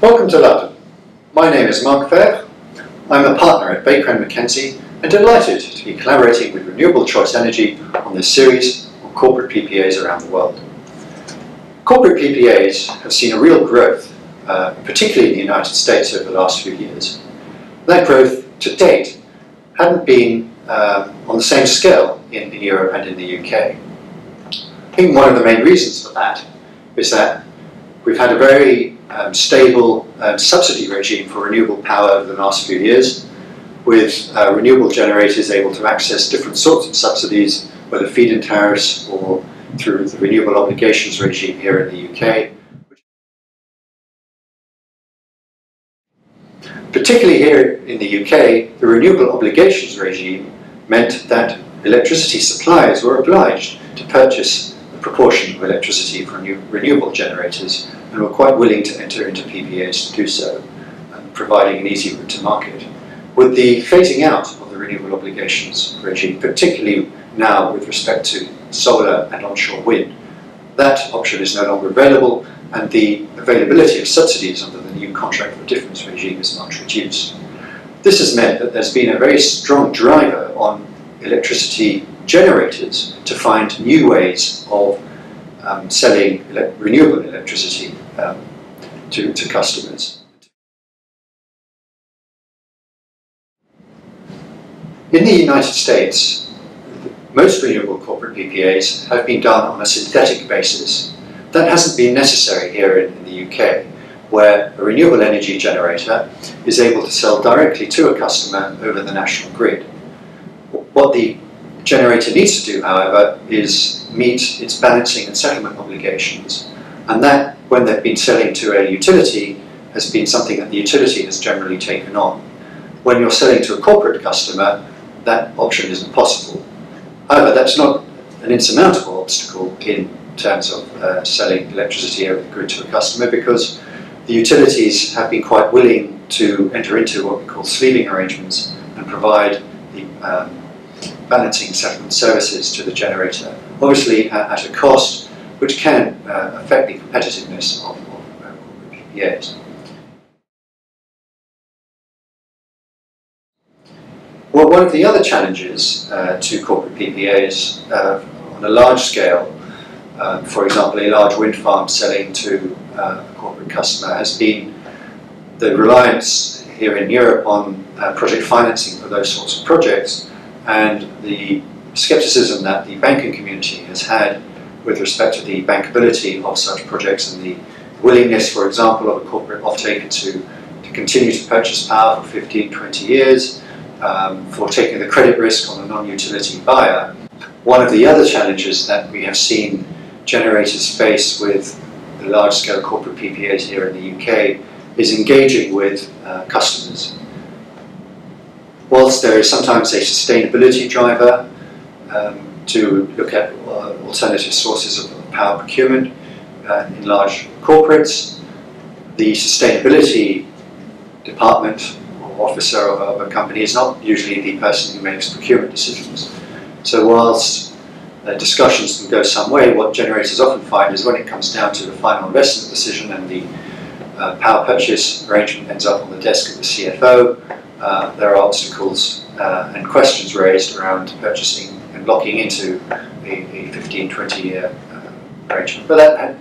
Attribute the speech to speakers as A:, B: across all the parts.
A: Welcome to London. My name is Marc Fèvre. I'm a partner at Baker McKenzie and delighted to be collaborating with Renewable Choice Energy on this series on corporate PPAs around the world. Corporate PPAs have seen a real growth, particularly in the United States over the last few years. That growth to date hadn't been on the same scale in Europe and in the UK. I think one of the main reasons for that is that we've had a very stable subsidy regime for renewable power over the last few years, with renewable generators able to access different sorts of subsidies, whether feed-in tariffs or through the renewable obligations regime here in the UK. Particularly here in the UK, the renewable obligations regime meant that electricity suppliers were obliged to purchase a proportion of electricity from renewable generators and were quite willing to enter into PPAs to do so, providing an easy route to market. With the phasing out of the renewable obligations regime, particularly now with respect to solar and onshore wind, that option is no longer available, and the availability of subsidies under the new contract for difference regime is much reduced. This has meant that there's been a very strong driver on electricity generators to find new ways of selling renewable electricity to customers. In the United States, most renewable corporate PPAs have been done on a synthetic basis. That hasn't been necessary here in the UK, where a renewable energy generator is able to sell directly to a customer over the national grid. What the generator needs to do, however, is meet its balancing and settlement obligations, and that, when they've been selling to a utility, has been something that the utility has generally taken on. When you're selling to a corporate customer, that option isn't possible. However, that's not an insurmountable obstacle in terms of selling electricity over the grid to a customer, because the utilities have been quite willing to enter into what we call sleeving arrangements and provide the balancing settlement services to the generator, obviously at a cost which can affect the competitiveness of corporate PPAs. Well, one of the other challenges to corporate PPAs on a large scale, for example, a large wind farm selling to a corporate customer, has been the reliance here in Europe on project financing for those sorts of projects, and the scepticism that the banking community has had with respect to the bankability of such projects, and the willingness, for example, of a corporate off-taker to continue to purchase power for 15, 20 years, for taking the credit risk on a non-utility buyer. One of the other challenges that we have seen generators face with the large-scale corporate PPAs here in the UK is engaging with customers. Whilst there is sometimes a sustainability driver to look at alternative sources of power procurement in large corporates, the sustainability department or officer of a company is not usually the person who makes procurement decisions. So whilst discussions can go some way, what generators often find is when it comes down to the final investment decision and the power purchase arrangement ends up on the desk of the CFO, there are obstacles and questions raised around purchasing and locking into a 15-20 year arrangement. But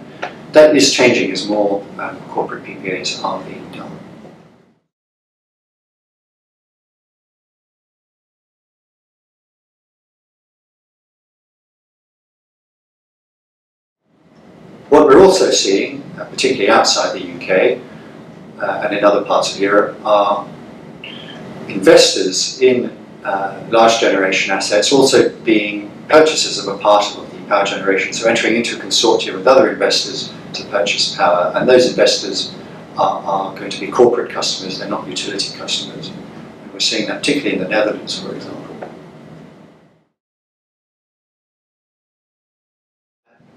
A: that is changing as more corporate PPAs are being done. What we're also seeing, particularly outside the UK and in other parts of Europe, are investors in large generation assets also being purchasers of a part of the power generation, so entering into a consortium with other investors to purchase power, and those investors are going to be corporate customers, they're not utility customers. And we're seeing that particularly in the Netherlands, for example.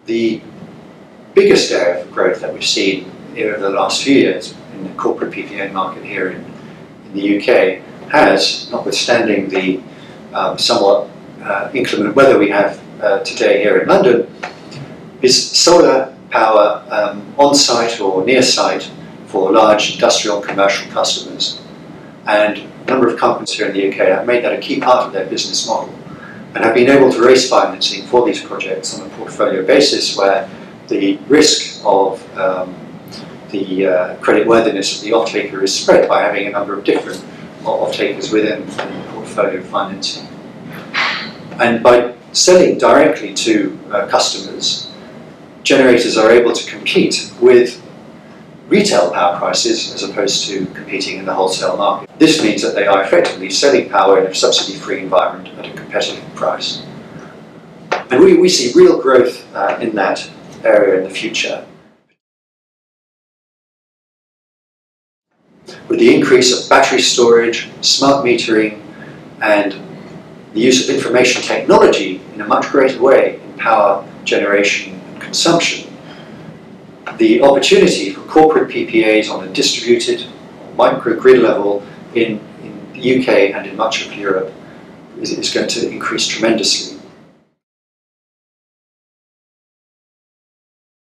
A: The biggest area of growth that we've seen over the last few years in the corporate PPA market here in the UK has, notwithstanding the somewhat inclement weather we have today here in London, is solar power on-site or near-site for large industrial and commercial customers. And a number of companies here in the UK have made that a key part of their business model and have been able to raise financing for these projects on a portfolio basis where the risk of the creditworthiness of the off-taker is spread by having a number of different off-takers within the portfolio financing. And by selling directly to customers, generators are able to compete with retail power prices as opposed to competing in the wholesale market. This means that they are effectively selling power in a subsidy-free environment at a competitive price. And we see real growth in that area in the future. With the increase of battery storage, smart metering, and the use of information technology in a much greater way in power generation and consumption, the opportunity for corporate PPAs on a distributed microgrid level in the UK and in much of Europe is going to increase tremendously.